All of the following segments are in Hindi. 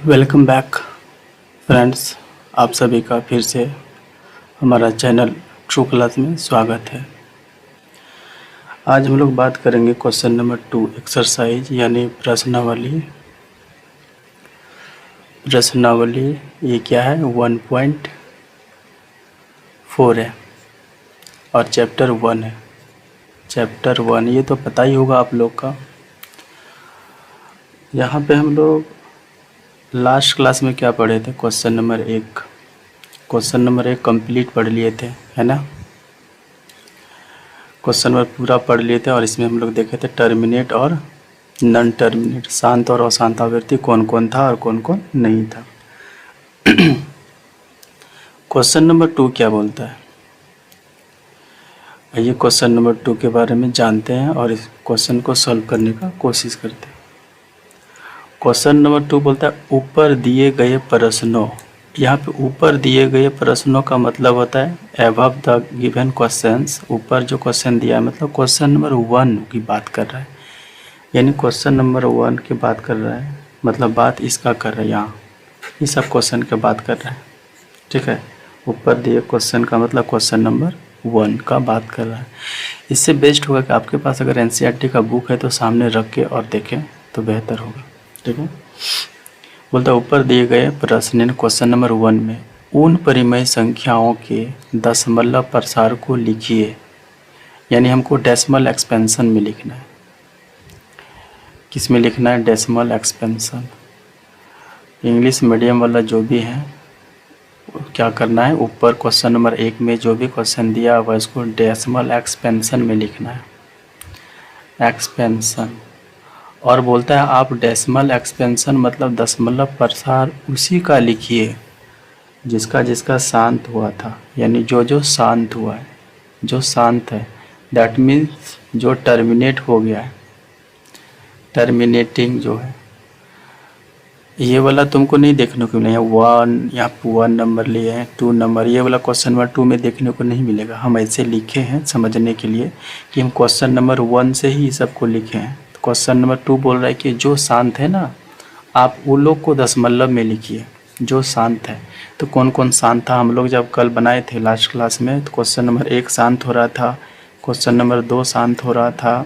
Welcome back friends. आप सभी का फिर से हमारा चैनल ट्रू क्लास में स्वागत है। आज हम लोग बात करेंगे क्वेश्चन नंबर 2 एक्सरसाइज यानी प्रश्नावली। ये क्या है 1.4 है और चैप्टर 1 है। चैप्टर 1 ये तो पता ही होगा आप लोग का। यहाँ पे हम लोग लास्ट क्लास में क्या पढ़े थे, क्वेश्चन नंबर 1 कंप्लीट पढ़ लिए थे, है ना। क्वेश्चन नंबर पूरा पढ़ लिए थे और इसमें हम लोग देखे थे टर्मिनेट और नॉन टर्मिनेट, शांत और अशांत आवर्ती कौन कौन था और कौन कौन नहीं था। क्वेश्चन नंबर 2 क्या बोलता है, आइए क्वेश्चन नंबर 2 के बारे में जानते हैं और इस क्वेश्चन को सॉल्व करने का कोशिश करते हैं। क्वेश्चन नंबर 2 बोलता है ऊपर दिए गए प्रश्नों। यहाँ पे ऊपर दिए गए प्रश्नों का मतलब होता है अबव द गिवन क्वेश्चंस। ऊपर जो क्वेश्चन दिया है मतलब क्वेश्चन नंबर 1 की बात कर रहा है, यानी क्वेश्चन नंबर 1 की बात कर रहा है, मतलब बात इसका कर रहा है, यहाँ इस सब क्वेश्चन की बात कर रहा है। ठीक है, ऊपर दिए क्वेश्चन का मतलब क्वेश्चन नंबर 1 का बात कर रहा है। इससे बेस्ट होगा कि आपके पास अगर NCERT का बुक है तो सामने रख के और देखें तो बेहतर होगा। ठीक है, बोलता ऊपर दिए गए प्रश्न क्वेश्चन नंबर 1 में उन परिमेय संख्याओं के दशमलव प्रसार को लिखिए, यानी हमको डेसिमल एक्सपेंशन में लिखना है। किस में लिखना है, डेसिमल एक्सपेंशन। इंग्लिश मीडियम वाला जो भी है क्या करना है, ऊपर क्वेश्चन नंबर 1 में जो भी क्वेश्चन दिया हुआ इसको डेसिमल एक्सपेंशन में लिखना है, एक्सपेंशन। और बोलता है आप डेसिमल एक्सपेंशन मतलब दशमलव प्रसार उसी का लिखिए जिसका जिसका शांत हुआ था, यानी जो जो शांत हुआ है, जो शांत है, दैट मीन्स जो टर्मिनेट हो गया है, टर्मिनेटिंग जो है। ये वाला तुमको नहीं देखने को मिलेगा, यहाँ 1 नंबर लिए हैं, 2 नंबर, ये वाला क्वेश्चन नंबर 2 में देखने को नहीं मिलेगा। हम ऐसे लिखे हैं समझने के लिए कि हम क्वेश्चन नंबर 1 से ही सबको लिखे हैं। क्वेश्चन नंबर 2 बोल रहा है कि जो शांत है ना, आप वो लोग को दशमलव में लिखिए जो शांत है। तो कौन कौन शांत था, हम लोग जब कल बनाए थे लास्ट क्लास में, तो क्वेश्चन नंबर 1 शांत हो रहा था, क्वेश्चन नंबर 2 शांत हो रहा था,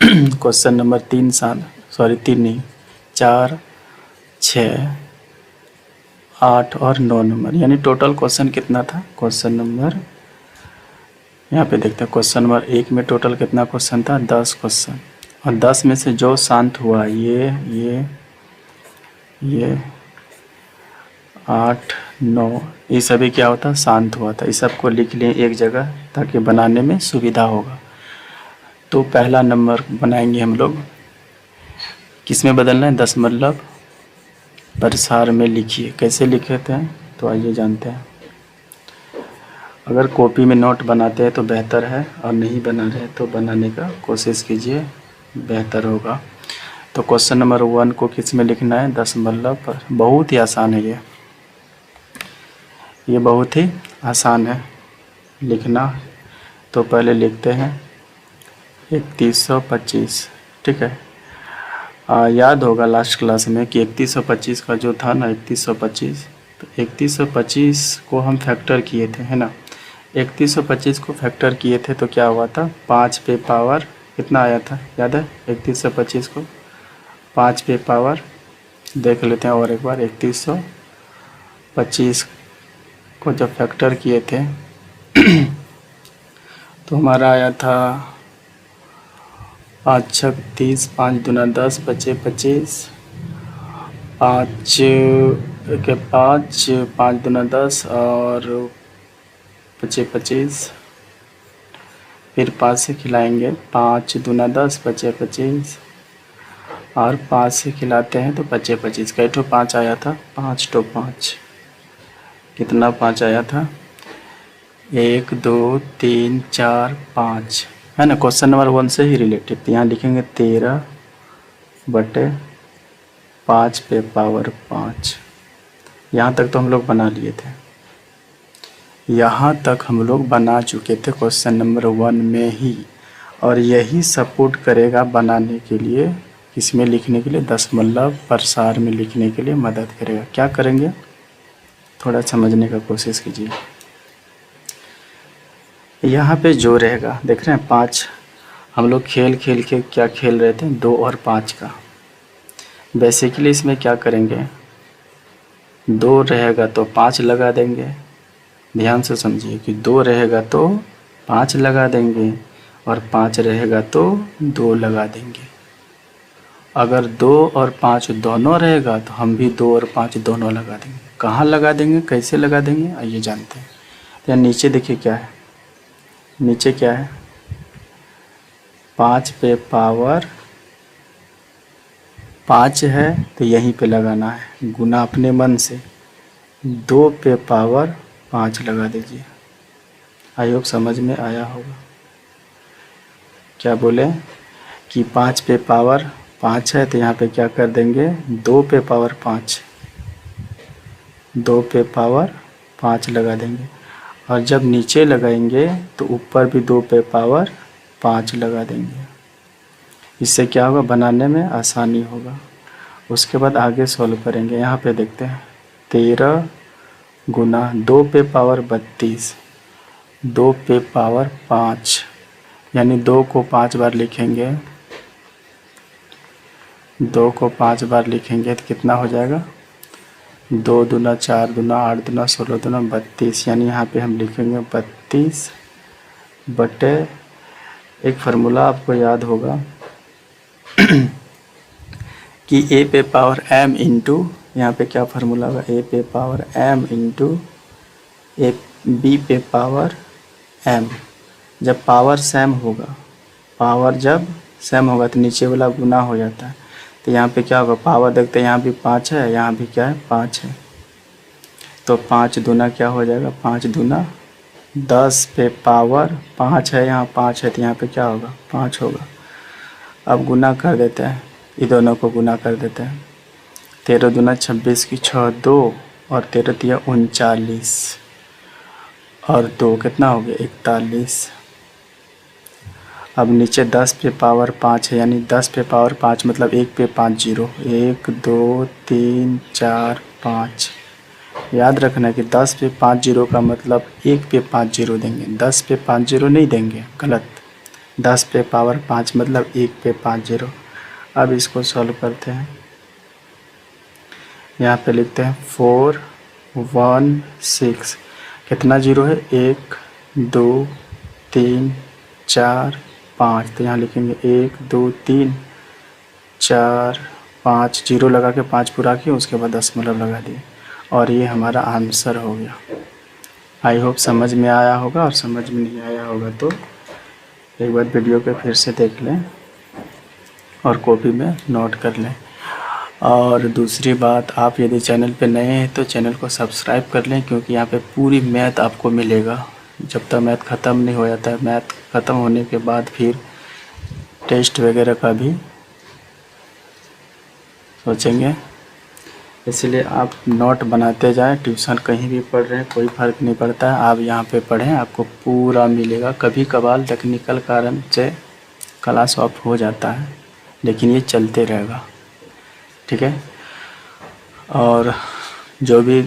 क्वेश्चन नंबर 3 4, 6, 8 और 9 नंबर, यानी टोटल क्वेश्चन कितना था, क्वेश्चन नंबर यहाँ पे देखते हैं। क्वेश्चन नंबर 1 में टोटल कितना क्वेश्चन था, 10 क्वेश्चन, और 10 में से जो शांत हुआ ये 8, 9, ये सभी क्या होता, शांत हुआ था। इस सबको लिख लें एक जगह ताकि बनाने में सुविधा होगा। तो पहला नंबर बनाएंगे हम लोग, किस में बदलना है, दशमलव प्रसार में लिखिए। कैसे लिखे थे तो आइए जानते हैं। अगर कॉपी में नोट बनाते हैं तो बेहतर है, और नहीं बना रहे तो बनाने का कोशिश कीजिए, बेहतर होगा। तो क्वेश्चन नंबर 1 को किस में लिखना है, दशमलव पर। बहुत ही आसान है ये बहुत ही आसान है लिखना। तो पहले लिखते हैं 3125। ठीक है, याद होगा लास्ट क्लास में कि 3125 का जो था ना 3125, तो 3125 को हम फैक्टर किए थे, है ना। 3125 को फैक्टर किए थे तो क्या हुआ था, 5 पे पावर कितना आया था, याद है। 3125 को 5 पे पावर देख लेते हैं और एक बार। 3125 को जब फैक्टर किए थे तो हमारा आया था 5 छक 30, 5 दूना 10, बचे 25, 5 के 5, 5 दूना 10 और बचे 25, फिर 5 से खिलाएंगे, 5 दूना 10, बचे 25, और 5 से खिलाते हैं तो बचे 25। कई ठो 5 आया था, 5 तो 5, कितना 5 आया था, 1 2 3 4 5, है ना। क्वेश्चन नंबर 1 से ही रिलेटेड, तो यहाँ लिखेंगे 13/5 पे पावर 5। यहाँ तक तो हम लोग बना लिए थे, यहाँ तक हम लोग बना चुके थे क्वेश्चन नंबर 1 में ही, और यही सपोर्ट करेगा बनाने के लिए किसमें लिखने के लिए, दशमलव प्रसार में लिखने के लिए मदद करेगा। क्या करेंगे, थोड़ा समझने का कोशिश कीजिए। यहाँ पे जो रहेगा देख रहे हैं 5, हम लोग खेल खेल के क्या खेल रहे थे, 2 और 5 का। बेसिकली इसमें क्या करेंगे, 2 रहेगा तो 5 लगा देंगे। ध्यान से समझिए कि 2 रहेगा तो 5 लगा देंगे और 5 रहेगा तो 2 लगा देंगे। अगर 2 और 5 दोनों रहेगा तो हम भी 2 और 5 दोनों लगा देंगे। कहाँ लगा देंगे, कैसे लगा देंगे, आइए जानते हैं। तो यहाँ नीचे देखिए क्या है, नीचे क्या है, 5 पे पावर 5 है तो यहीं पे लगाना है, गुना अपने मन से 2 पे पावर 5 लगा दीजिए। आई होप समझ में आया होगा। क्या बोले कि 5 पे पावर 5 है तो यहाँ पे क्या कर देंगे, 2 पे पावर 5, 2 पे पावर 5 लगा देंगे। और जब नीचे लगाएंगे तो ऊपर भी 2 पे पावर 5 लगा देंगे। इससे क्या होगा, बनाने में आसानी होगा। उसके बाद आगे सॉल्व करेंगे। यहाँ पे देखते हैं 13 गुना 2 पे पावर 32, 2 पे पावर 5, यानी 2 को 5 बार लिखेंगे, 2 को 5 बार लिखेंगे तो कितना हो जाएगा, 2 दूना 4 दूना 8 दूना 16 दूना 32, यानी यहाँ पे हम लिखेंगे 32 बटे, एक फार्मूला आपको याद होगा कि a पे पावर m इंटू, यहाँ पे क्या फार्मूला होगा, a पे पावर m इंटू b पे पावर m। जब पावर सेम होगा, पावर जब सेम होगा तो नीचे वाला गुना हो जाता है। तो यहाँ पे क्या होगा, पावर देखते हैं, यहाँ भी 5 है, यहाँ भी क्या है 5 है, तो 5 दूना क्या हो जाएगा, 5 दूना 10 पे पावर 5 है, यहाँ 5 है तो यहाँ पे क्या होगा 5 होगा। अब गुना कर देते हैं, ये दोनों को गुना कर देते हैं। 13 दूना 26 की 6 2 और 13 तिया 39 और 2 कितना हो गया 41। अब नीचे 10 पे पावर 5 है, यानी 10 पे पावर 5 मतलब 1 पे 5 जीरो, 1 2 3 4 5। याद रखना कि 10 पे 5 जीरो का मतलब 1 पे 5 जीरो देंगे, 10 पे 5 जीरो नहीं देंगे, गलत। 10 पे पावर 5 मतलब 1 पे 5 जीरो। अब इसको सॉल्व करते हैं। यहाँ पे लिखते हैं 4 1 6, कितना जीरो है, 1 2 3 4 5, तो यहाँ लिखेंगे 1 2 3 4 5, जीरो लगा के 5 पूरा किए, उसके बाद दशमलव लगा दिए और ये हमारा आंसर हो गया। आई होप समझ में आया होगा, और समझ में नहीं आया होगा तो एक बार वीडियो पे फिर से देख लें और कॉपी में नोट कर लें। और दूसरी बात, आप यदि चैनल पे नए हैं तो चैनल को सब्सक्राइब कर लें, क्योंकि यहाँ पे पूरी मैथ आपको मिलेगा। जब तक मैथ ख़त्म नहीं हो जाता है, मैथ ख़त्म होने के बाद फिर टेस्ट वगैरह का भी सोचेंगे, इसलिए आप नोट बनाते जाएं। ट्यूशन कहीं भी पढ़ रहे हैं कोई फ़र्क नहीं पड़ता है, आप यहाँ पे पढ़ें, आपको पूरा मिलेगा। कभी कभार टेक्निकल कारण से क्लास ऑफ हो जाता है, लेकिन ये चलते रहेगा, ठीक है। और जो भी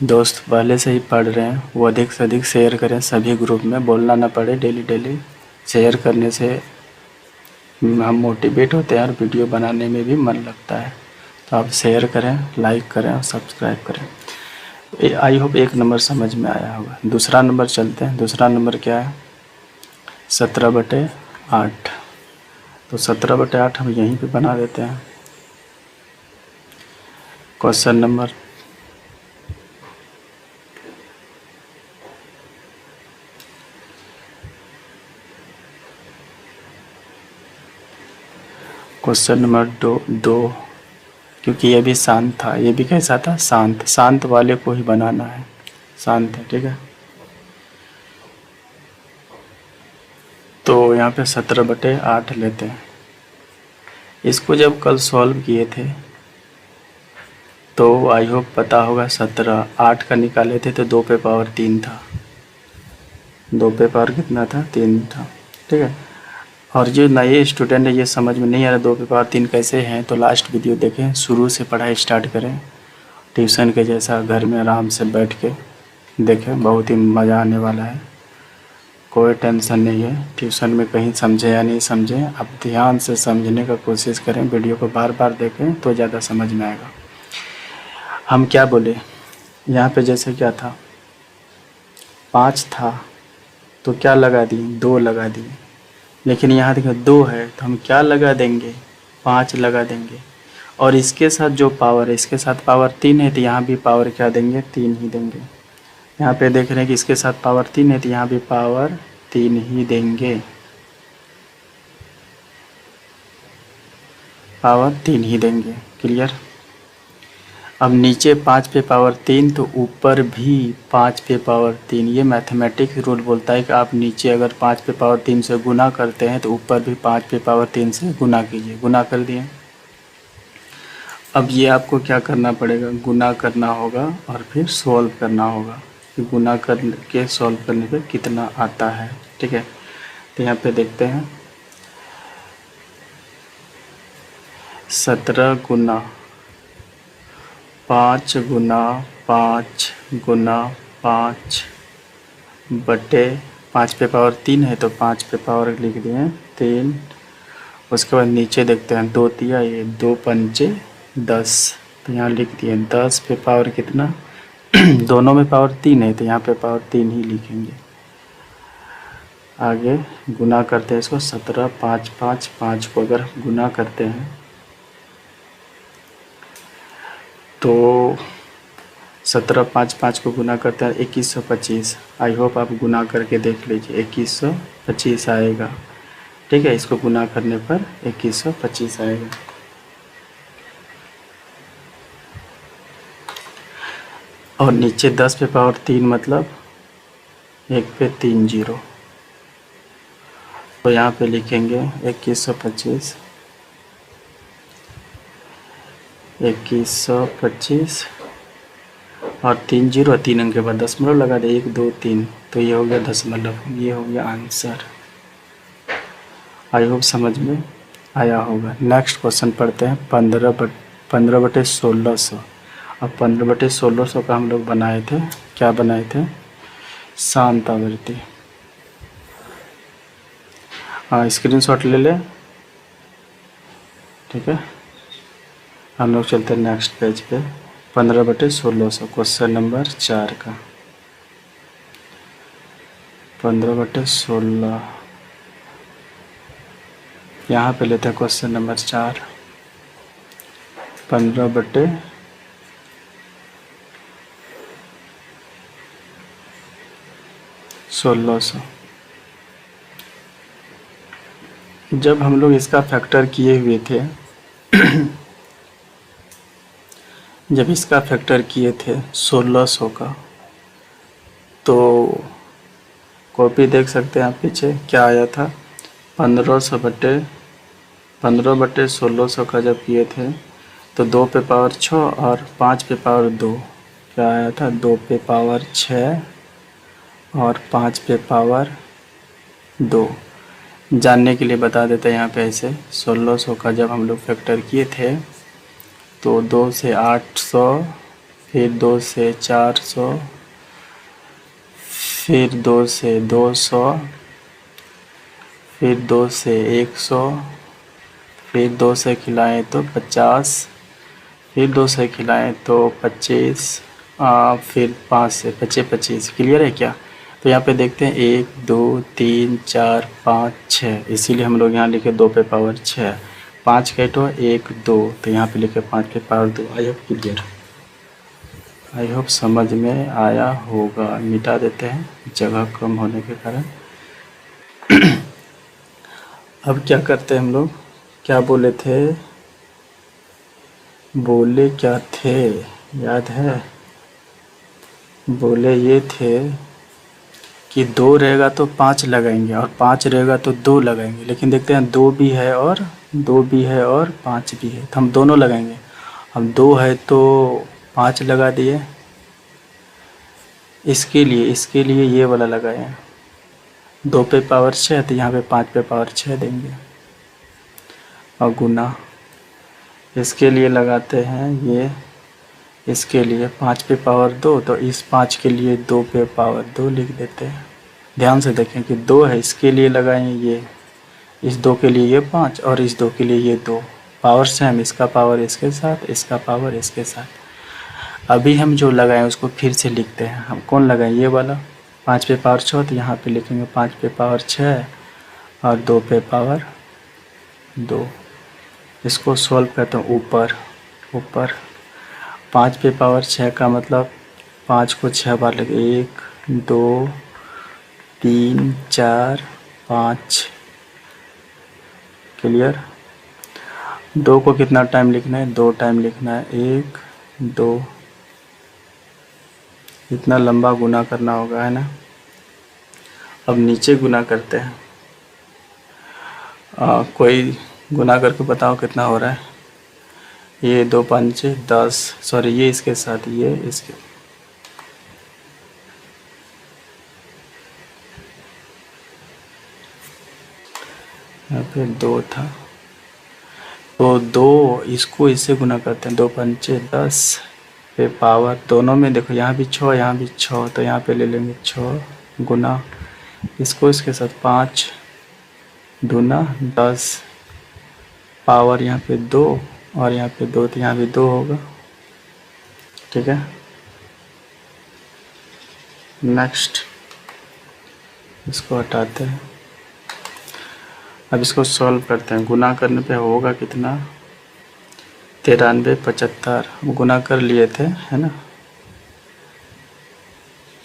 दोस्त पहले से ही पढ़ रहे हैं वो अधिक से अधिक शेयर करें सभी ग्रुप में, बोलना ना पड़े, डेली डेली शेयर करने से हम मोटिवेट होते हैं और वीडियो बनाने में भी मन लगता है। तो आप शेयर करें, लाइक करें और सब्सक्राइब करें। आई होप 1 नंबर समझ में आया होगा। दूसरा नंबर चलते हैं। दूसरा नंबर क्या है, 17/8। तो 17/8 हम यहीं पे बना देते हैं। क्वेश्चन नंबर दो, क्योंकि ये भी शांत था, ये भी कैसा था, शांत। शांत वाले को ही बनाना है, शांत है, ठीक है। तो यहाँ पे 17/8 लेते हैं। इसको जब कल सॉल्व किए थे तो आई होप पता होगा, 17 8 का निकाले थे तो 2 पे पावर 3 था, 2 पे पावर कितना था, 3 था, ठीक है। और जो नए स्टूडेंट है ये समझ में नहीं आ रहा 2 पे पावर 3 कैसे हैं, तो लास्ट वीडियो देखें, शुरू से पढ़ाई स्टार्ट करें ट्यूशन के जैसा, घर में आराम से बैठ के देखें, बहुत ही मज़ा आने वाला है। कोई टेंशन नहीं है ट्यूशन में कहीं समझे या नहीं समझे, आप ध्यान से समझने का कोशिश करें, वीडियो को बार बार देखें तो ज़्यादा समझ में आएगा। हम क्या बोले, यहाँ पे जैसे क्या था 5 था तो क्या लगा दिए, 2 लगा दिए, लेकिन यहाँ देखो 2 है तो हम क्या लगा देंगे, 5 लगा देंगे। और इसके साथ जो पावर है, इसके साथ पावर 3 है तो यहाँ भी पावर क्या देंगे, 3 ही देंगे। यहाँ पे देख रहे हैं कि इसके साथ पावर 3 है तो यहाँ भी पावर 3 ही देंगे, पावर 3 ही देंगे। क्लियर। अब नीचे 5 पे पावर 3 तो ऊपर भी 5 पे पावर 3। ये मैथमेटिक्स रूल बोलता है कि आप नीचे अगर 5 पे पावर 3 से गुना करते हैं तो ऊपर भी 5 पे पावर 3 से गुना कीजिए। गुना कर दिए। अब ये आपको क्या करना पड़ेगा, गुना करना होगा और फिर सॉल्व करना होगा कि गुना करके सॉल्व करने पे कितना आता है। ठीक है, तो यहाँ पे देखते हैं 17 गुना 5 गुना 5 गुना 5 बटे 5 पे पावर 3 है तो 5 पे पावर लिख दिए 3। उसके बाद नीचे देखते हैं 2 तिया, ये 2 पंचे 10, तो यहाँ लिख दिए 10 पे पावर कितना दोनों में पावर 3 है तो यहाँ पे पावर 3 ही लिखेंगे। आगे गुना करते हैं इसको 17 5 5 5 को अगर गुना करते हैं तो 17 5 5 को गुना करते हैं 2125। आई होप आप गुना करके देख लीजिए 2125 आएगा। ठीक है, इसको गुना करने पर 2125 आएगा। और नीचे 10 पे पावर 3 मतलब 1 पे 3 जीरो, तो यहाँ पे लिखेंगे 2125 2125 और 3 जीरो, 3 अंक के बाद दशमलव लगा दे 1 2 3, तो ये हो गया दशमलव, ये हो गया आंसर। आई होप समझ में आया होगा। नेक्स्ट क्वेश्चन पढ़ते हैं 15 बटे 1600। अब 15 बटे 1600 का हम लोग बनाए थे, क्या बनाए थे, शांत आवृत्ति। हाँ, स्क्रीनशॉट ले ले। ठीक है, हम लोग चलते हैं नेक्स्ट पेज पे 15 बटे 1600 क्वेश्चन नंबर 4 का। 15 बटे 16 यहाँ पे लेते हैं क्वेश्चन नंबर 4। 15 बटे 1600। जब हम लोग इसका फैक्टर किए हुए थे जब इसका फैक्टर किए थे 1600 का, तो कॉपी देख सकते हैं आप पीछे क्या आया था, 15 बटे 1600 का जब किए थे तो 2 पे पावर 6 और 5 पे पावर 2, क्या आया था 2 पे पावर 6 और 5 पे पावर 2। जानने के लिए बता देते हैं यहाँ पे ऐसे, 1600 का जब हम लोग फैक्टर किए थे तो 2 से 800, फिर 2 से 400, फिर 2 से 200, फिर 2 से 100, फिर 2 से खिलाएँ तो 50, फिर 2 से खिलाएँ तो 25, फिर 5 से 25। क्लियर है क्या। तो यहाँ पे देखते हैं 1 2 3 4 5 6, इसीलिए हम लोग यहाँ लिखे 2 पे पावर 6, 5 कैटो 1 2, तो यहाँ पे लिखे 5 पे power 2। I hope clear, I hope समझ में आया होगा। मिटा देते हैं जगह कम होने के कारण। अब क्या करते हैं हम लोग, क्या बोले थे, बोले क्या थे याद है, बोले ये थे कि 2 रहेगा तो 5 लगाएंगे और 5 रहेगा तो 2 लगाएंगे, लेकिन देखते हैं 2 भी है और 5 भी है, तो हम दोनों लगाएंगे। हम 2 है तो 5 लगा दिए, इसके लिए ये वाला लगाए, 2 पे पावर 6 तो यहाँ पे 5 पे पावर 6 देंगे और गुना इसके लिए लगाते हैं ये, इसके लिए 5 पे पावर 2 तो इस 5 के लिए 2 पे पावर 2 लिख देते हैं। ध्यान से देखें कि 2 है, इसके लिए लगाएं ये, इस 2 के लिए ये 5 और इस 2 के लिए ये 2, पावर सेम, इसका पावर इसके साथ, इसका पावर इसके साथ। अभी हम जो लगाएं उसको फिर से लिखते हैं। हम कौन लगाएं, ये वाला 5 पे पावर 6 तो यहाँ पे लिखेंगे 5 पे पावर 6 और 2 पे पावर 2। इसको सॉल्व करते हैं ऊपर ऊपर। 5 पे पावर 6 का मतलब 5 को 6 बार लगे, 1 2 3 4 5। क्लियर। 2 को कितना टाइम लिखना है, 2 टाइम लिखना है, 1 2। इतना लंबा गुना करना होगा, है ना। अब नीचे गुना करते हैं। कोई गुना करके बताओ कितना हो रहा है। ये 2 5 10, सॉरी ये इसके साथ, ये इसके, यहाँ पे 2 था तो 2 इसको इससे गुना करते हैं। 2 5 10 पे पावर, दोनों में देखो यहाँ भी 6 यहाँ भी 6 तो यहाँ पे ले लेंगे 6 गुना इसको इसके साथ 5 दूना 10 पावर यहाँ पे 2 और यहाँ पे 2 तो यहाँ भी 2 होगा। ठीक है। नेक्स्ट इसको हटाते हैं। अब इसको सॉल्व करते हैं। गुना करने पे होगा कितना, 93 75 गुना कर लिए थे, है ना।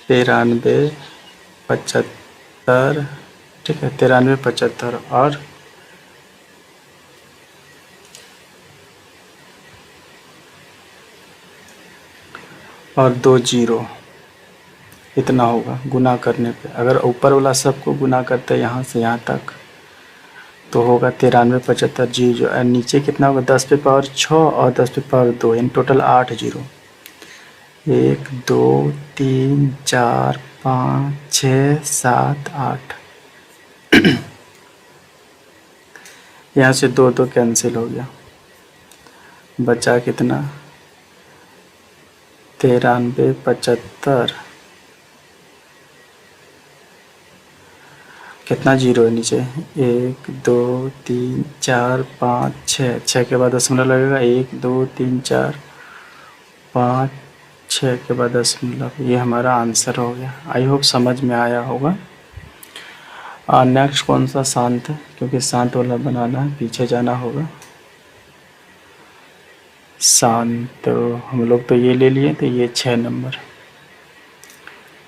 93 75, ठीक है 93 75 और 2 0, इतना होगा गुना करने पे। अगर ऊपर वाला सबको गुना करते हैं यहाँ से यहाँ तक तो होगा 93 75 जीरो। और नीचे कितना होगा, 10 पे पावर 6 और 10 पे पावर 2, इन टोटल 8 जीरो। 1 2 3 4 5 6 7 8। यहाँ से 2 2 कैंसिल हो गया, बचा कितना 93 75। कितना जीरो है नीचे, 1 2 3 4 5 6, 6 के बाद दशमलव लगेगा, 1 2 3 4 5 6 के बाद दशमलव। ये हमारा आंसर हो गया। आई होप समझ में आया होगा। नेक्स्ट कौन सा, शांत है, क्योंकि शांत वाला बनाना है, पीछे जाना होगा। शांत, तो हम लोग तो ये ले लिए, तो ये 6 नंबर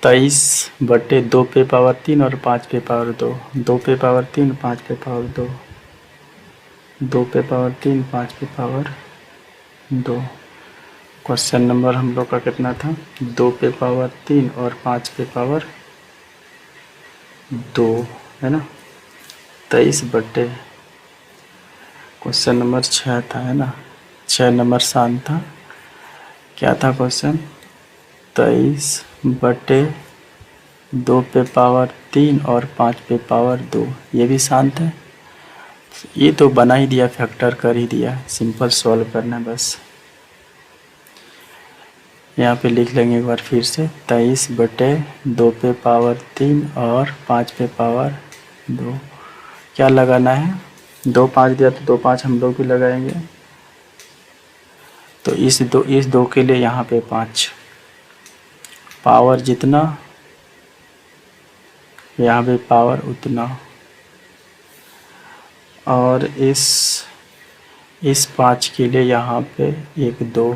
23/2 पे पावर 3 और 5 पे पावर 2, 2 पे पावर 3 5 पे पावर 2, 2 पे पावर 3 5 पे पावर 2। क्वेश्चन नंबर हम लोग का कितना था, 2 पे पावर 3 और 5 पे पावर 2, है ना। 23/, क्वेश्चन नंबर 6 था, है ना। 6 नंबर शांत था। क्या था क्वेश्चन, 23/2 पे पावर 3 और 5 पे पावर 2, ये भी शांत है। ये तो बना ही दिया, फैक्टर कर ही दिया, सिंपल सॉल्व करना है बस। यहाँ पे लिख लेंगे एक बार फिर से, 23/2 पे पावर 3 और 5 पे पावर 2। क्या लगाना है, 2 5 दिया तो 2 5 हम लोग भी लगाएंगे। तो इस दो के लिए यहाँ पे 5 पावर जितना, यहाँ पे पावर उतना, और इस 5 के लिए यहाँ पे 1 2,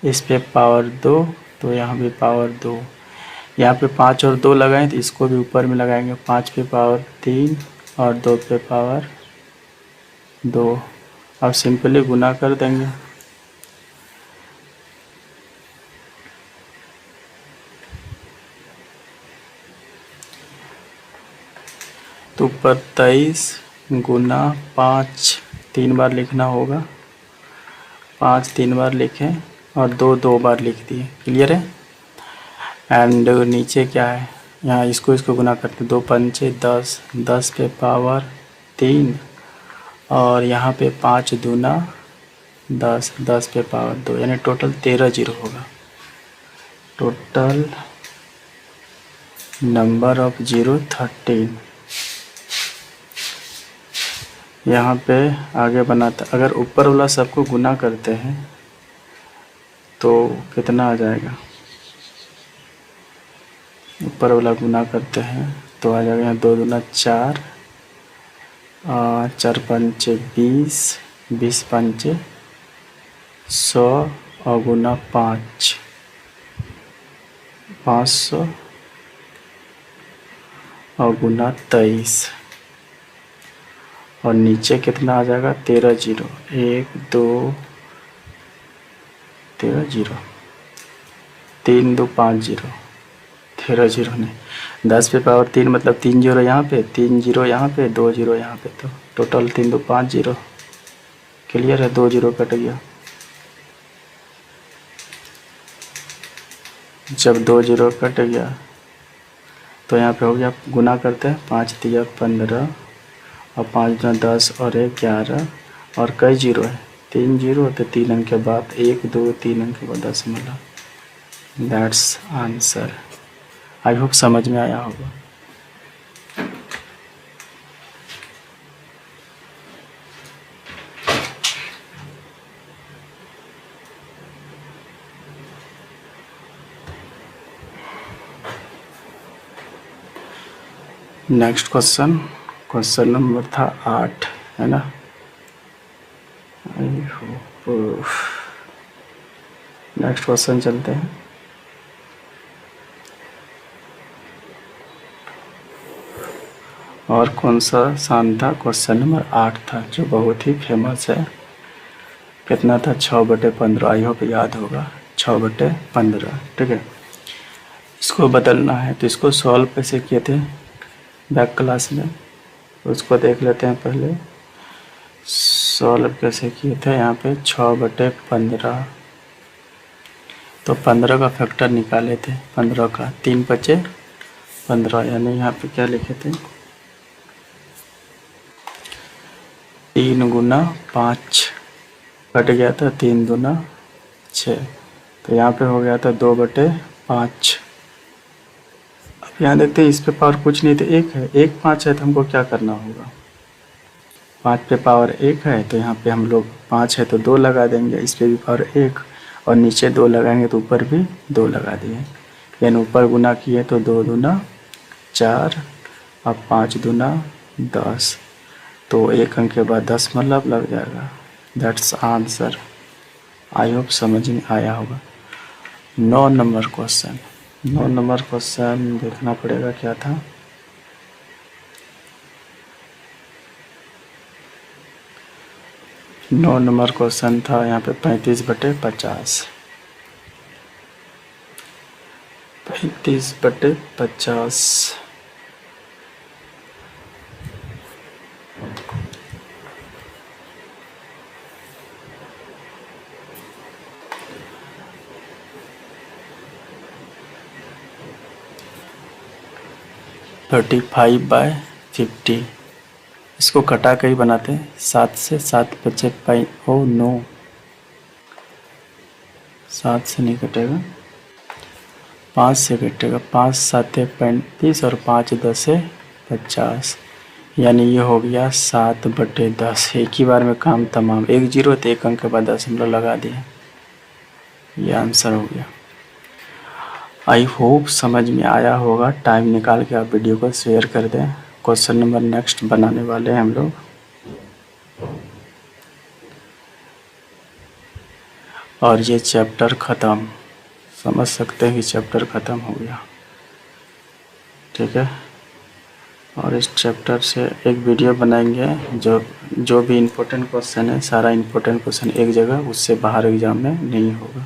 इस पे पावर 2 तो यहाँ पे पावर 2। यहाँ पे 5 और 2 लगाएं तो इसको भी ऊपर में लगाएंगे, 5 पे पावर 3 और 2 पे पावर 2। अब सिंपली गुना कर देंगे। तो ऊपर 23 गुना 5 3 बार लिखना होगा, 5 3 बार लिखें और 2 2 बार लिख दिए। क्लियर है। एंड नीचे क्या है, यहाँ इसको इसको गुना करते, 2 पंचे 10, 10 पे पावर 3, और यहाँ पे 5 दूना 10, 10 पे पावर 2, यानी टोटल 13 जीरो होगा। Total number of zero 13। यहाँ पे आगे बनाता, अगर ऊपर वाला सबको गुना करते हैं तो कितना आ जाएगा, ऊपर वाला गुना करते हैं तो आ जाएगा यहाँ 2 दूना 4, 4 पंचे 20, 20 पंचे 100, और गुना 5, 500, और गुना 23, और नीचे कितना आ जाएगा 13 जीरो, 1 2 13 जीरो, 3 2 5 जीरो, 13 जीरो नहीं, 10 पे पावर 3 मतलब 3 जीरो यहाँ पे, 3 जीरो यहाँ पे, 2 जीरो यहाँ पे, तो टोटल 3 2 5 जीरो। क्लियर है, 2 जीरो कट गया। जब 2 जीरो कट गया तो यहाँ पे हो गया, गुना करते हैं, 5 तिया 15, और 5 दूना 10, और 1 11, और कई जीरो है, 3 जीरो, तो 3 अंक के बाद 1 2 3 अंक के बाद 10 मिला। That's answer. आई होप समझ में आया होगा। नेक्स्ट क्वेश्चन, क्वेश्चन नंबर था 8, है ना। नेक्स्ट क्वेश्चन चलते हैं। और कौन सा सान था, क्वेश्चन नंबर 8 था, जो बहुत ही फेमस है। कितना था, 6/15। आई होप याद होगा, 6/15। ठीक है, इसको बदलना है तो इसको सॉल्व कैसे किए थे बैक क्लास में, उसको देख लेते हैं पहले। सॉल्व कैसे किए थे, यहाँ पे 6/15, तो 15 का फैक्टर निकाले थे, 15 का 3 बचे 15, यानी यहाँ पे क्या लिखे थे, 3 गुना 5 कट गया था, 3 दूना 6, तो यहाँ पे हो गया था 2/5। अब यहाँ देखते हैं, इस पे पावर कुछ नहीं थे, 1 है, 1 5 है, तो हमको क्या करना होगा, 5 पे पावर 1 है, तो यहाँ पे हम लोग 5 है तो 2 लगा देंगे, इस पे भी पावर 1, और नीचे 2 लगाएंगे तो ऊपर भी 2 लगा दिए, यानी ऊपर गुना किए तो 2 दूना 4, अब 5 दूना 10, तो 1 अंक के बाद 10 मतलब लग जाएगा। That's answer. आई होप समझ में आया होगा। 9 नंबर क्वेश्चन, 9 नंबर क्वेश्चन देखना पड़ेगा क्या था। नौ नंबर क्वेश्चन था यहाँ पे 35/50, 35/50। थर्टी 35/50, इसको कटा कर ही बनाते हैं, 7 से 7 बचे 9, 7 से नहीं कटेगा, 5 से कटेगा, 5 7 35, और 5 10 50, यानी ये हो गया 7/10। एक ही बार में काम तमाम, 1 जीरो तो 1 अंक के बाद 10 लगा दिए, ये आंसर हो गया। आई होप समझ में आया होगा। टाइम निकाल के आप वीडियो को शेयर कर दें। क्वेश्चन नंबर नेक्स्ट बनाने वाले हैं हम लोग। और ये चैप्टर ख़त्म, समझ सकते हैं कि चैप्टर ख़त्म हो गया। ठीक है, और इस चैप्टर से एक वीडियो बनाएंगे, जो भी इम्पोर्टेंट क्वेश्चन है, सारा इम्पोर्टेंट क्वेश्चन एक जगह, उससे बाहर एग्ज़ाम में नहीं होगा।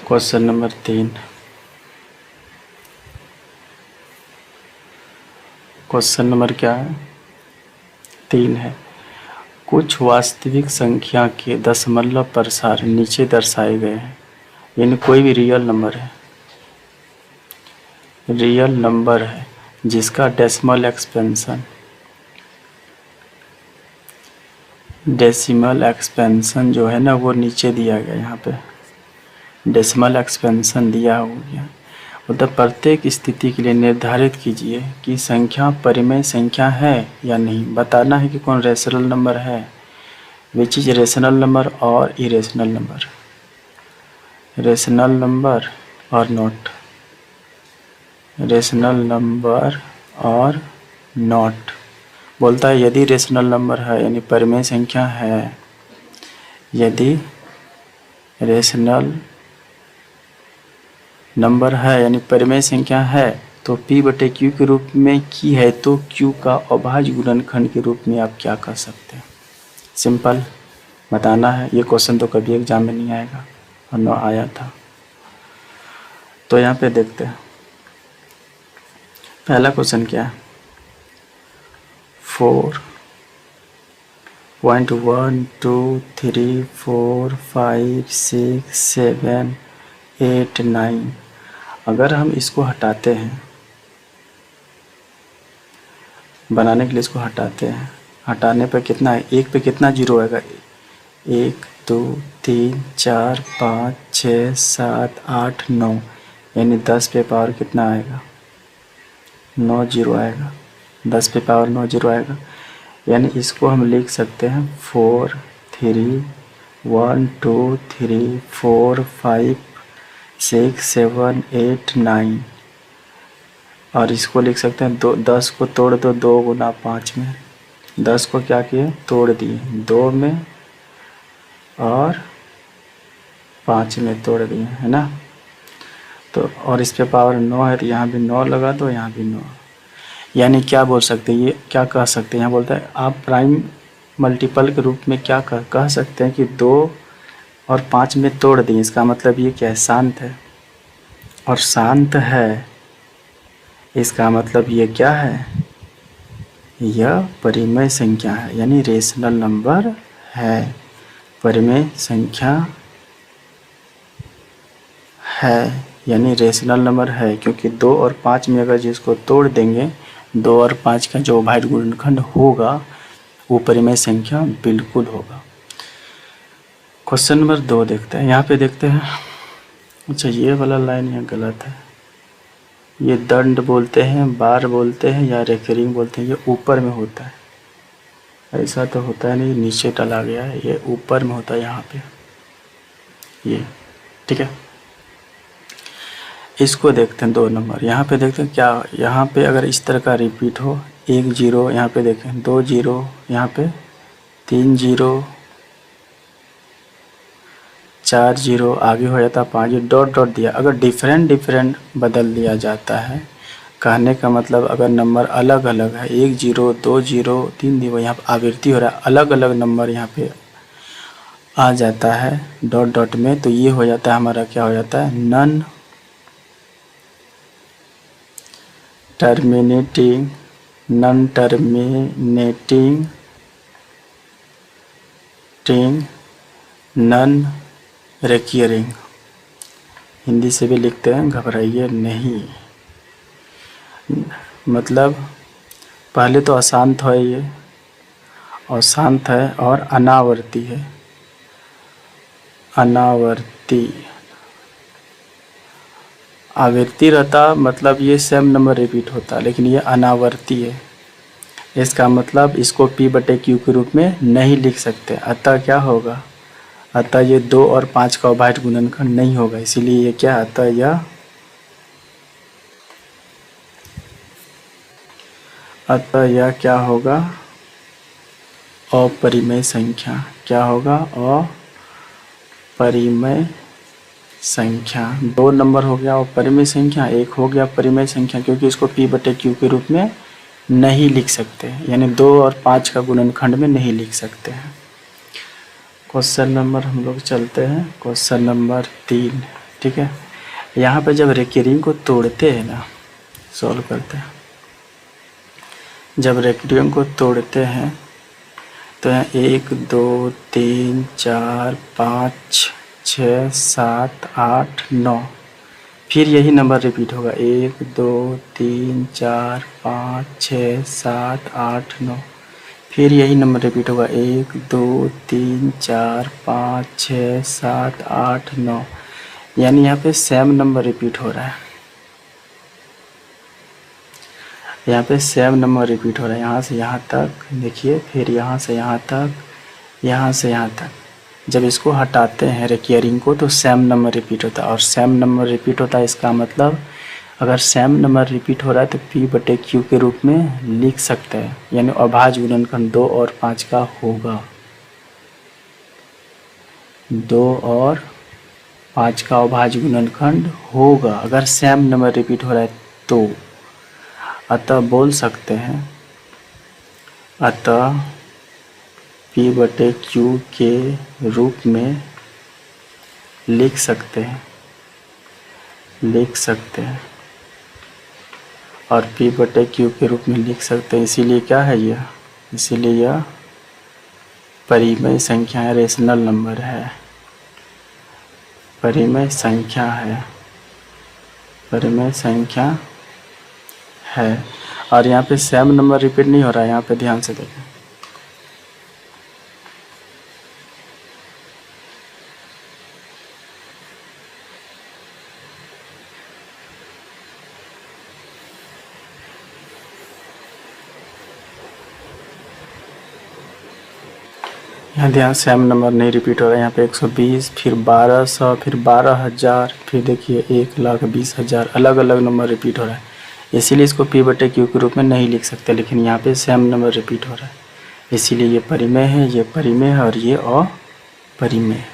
क्वेश्चन नंबर 3, क्वेश्चन नंबर क्या है, 3 है। कुछ वास्तविक संख्या के दशमलव प्रसार नीचे दर्शाए गए हैं, यानी कोई भी रियल नंबर है जिसका डेसिमल एक्सपेंशन जो है ना वो नीचे दिया गया, यहाँ पे डेसिमल एक्सपेंशन दिया हो गया। मतलब प्रत्येक स्थिति के लिए निर्धारित कीजिए कि संख्या परिमेय संख्या है या नहीं। बताना है कि कौन रेशनल नंबर है, विच इज रेशनल नंबर और इरेशनल नंबर, रेशनल नंबर और नॉट, रेशनल नंबर और नॉट। बोलता है यदि रेशनल नंबर है यानी परिमेय संख्या है, यदि रेशनल नंबर है यानी परिमेय संख्या है तो p/q के रूप में की है तो q का अभाज्य गुणनखंड के रूप में आप क्या कर सकते हैं। सिंपल बताना है। ये क्वेश्चन तो कभी एग्जाम में नहीं आएगा और न आया था। तो यहाँ पे देखते हैं पहला क्वेश्चन क्या है। 4.1 2 3 4 5 6 7 8 9 अगर हम इसको हटाते हैं, बनाने के लिए इसको हटाते हैं, हटाने पर कितना है, एक पे कितना जीरो आएगा, 1 2 3 4 5 6 7 8 9 यानी 10 पे पावर कितना आएगा, 9 जीरो आएगा, 10 पे पावर 9 जीरो आएगा। यानी इसको हम लिख सकते हैं 4 3 1 2 3 4 5 6 7 8 9 और इसको लिख सकते हैं 10 को तोड़ दो 2 गुना 5 में, 10 को क्या किए तोड़ दिए 2 में और 5 में तोड़ दिए, है ना। तो और इस पे पावर 9 है तो यहाँ भी 9 लगा दो, यहाँ भी 9। यानी क्या बोल सकते हैं, ये क्या कह सकते हैं, यहाँ बोलता है आप प्राइम मल्टीपल के रूप में क्या कह सकते हैं कि 2 और 5 में तोड़ दिए। इसका मतलब ये क्या है, शांत है। और शांत है इसका मतलब ये क्या है, यह परिमेय संख्या है यानी रेशनल नंबर है, परिमेय संख्या है यानी रेशनल नंबर है। क्योंकि 2 और 5 में अगर जिसको तोड़ देंगे 2 और 5 का जो अभाज्य गुणनखंड होगा वो परिमेय संख्या बिल्कुल होगा। क्वेश्चन नंबर 2 देखते हैं। यहाँ पे देखते हैं, अच्छा ये वाला लाइन यहाँ गलत है, ये दंड बोलते हैं, बार बोलते हैं या रेकरिंग बोलते हैं, ये ऊपर में होता है, ऐसा तो होता है नहीं, नीचे डला गया है, ये ऊपर में होता है यहाँ पे, ये ठीक है। इसको देखते हैं 2 नंबर। यहाँ पे देखते हैं क्या, यहाँ पे अगर इस तरह का रिपीट हो, 1 0 यहाँ पे देखें, 2 0 यहाँ पे, 3 0 4 0 आगे हो जाता 5 डॉट डॉट दिया। अगर डिफरेंट बदल दिया जाता है, कहने का मतलब अगर नंबर अलग अलग है, 1 0 2 0 3 0 यहाँ पर आवृत्ति हो रहा है, अलग अलग नंबर यहाँ पे आ जाता है डॉट डॉट में, तो ये हो जाता है हमारा क्या हो जाता है, non terminating non recurring. Hindi से भी लिखते हैं, घबराइए नहीं। मतलब पहले तो अशांत है ये, और शांत है और अनावर्ती है, अनावर्ती। आवृत्ति रहता मतलब ये सेम नंबर रिपीट होता, लेकिन ये अनावर्ती है। इसका मतलब इसको p/q के रूप में नहीं लिख सकते, अतः क्या होगा, अतः ये 2 और 5 का अभाज्य गुणनखंड नहीं होगा, इसीलिए ये क्या, अतः यह क्या होगा, अपरिमेय संख्या। क्या होगा, अपरिमेय संख्या। 2 नंबर हो गया अपरिमेय संख्या, 1 हो गया परिमेय संख्या, क्योंकि इसको p/q के रूप में नहीं लिख सकते, यानी 2 और 5 का गुणनखंड में नहीं लिख सकते हैं। क्वेश्चन नंबर हम लोग चलते हैं, क्वेश्चन नंबर 3, ठीक है। यहाँ पे जब रेकरिंग को तोड़ते हैं ना, सॉल्व करते हैं, जब रेकरिंग को तोड़ते हैं तो यहाँ 1 2 3 4 5 6 7 8 9, फिर यही नंबर रिपीट होगा 1 2 3 4 5 6 7 8 9, फिर यही नंबर रिपीट होगा 1 2 3 4 5 6 7 8 9, यानी यहाँ पे सेम नंबर रिपीट हो रहा है, यहाँ पे सेम नंबर रिपीट हो रहा है, यहाँ से यहाँ तक देखिए, फिर यहाँ से यहाँ तक, यहाँ से यहाँ तक। जब इसको हटाते हैं रिकरिंग को तो सेम नंबर रिपीट होता है, और सेम नंबर रिपीट होता है इसका मतलब अगर सेम नंबर रिपीट हो रहा है तो P/Q के रूप में लिख सकते हैं, यानी अभाज्य गुणनखंड 2 और 5 का होगा, 2 और 5 का अभाज्य गुणनखंड होगा अगर सेम नंबर रिपीट हो रहा है तो। अतः बोल सकते हैं, अतः P/Q के रूप में लिख सकते हैं, और P/Q के रूप में लिख सकते हैं, इसीलिए क्या है यह, इसीलिए यह परिमेय संख्या है, रेशनल नंबर है, परिमेय संख्या है, परिमेय संख्या है। और यहाँ पे सेम नंबर रिपीट नहीं हो रहा है, यहाँ पे ध्यान से देखें, यहाँ ध्यान, सेम नंबर नहीं रिपीट हो रहा है, यहाँ पे 120, फिर 1200, फिर 12,000, फिर देखिए 1,20,000, अलग अलग नंबर रिपीट हो रहा है, इसीलिए इसको P/Q के रूप में नहीं लिख सकते, लेकिन यहाँ पे सेम नंबर रिपीट हो रहा है, इसीलिए ये परिमेय है, ये परिमेय है, और ये अपरिमेय है।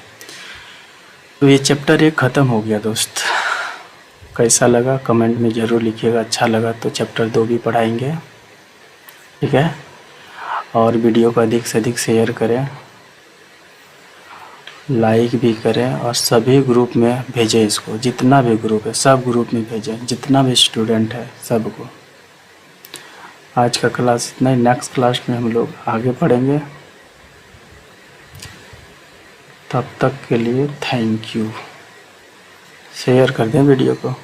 तो ये चैप्टर 1 ख़त्म हो गया दोस्त। कैसा लगा कमेंट में ज़रूर लिखिएगा, अच्छा लगा तो चैप्टर 2 भी पढ़ाएंगे, ठीक है। और वीडियो को अधिक से अधिक शेयर करें, लाइक भी करें, और सभी ग्रुप में भेजें इसको, जितना भी ग्रुप है सब ग्रुप में भेजें, जितना भी स्टूडेंट है सबको। आज का क्लास इतना ही, नेक्स्ट क्लास में हम लोग आगे पढ़ेंगे। तब तक के लिए थैंक यू। शेयर कर दें वीडियो को।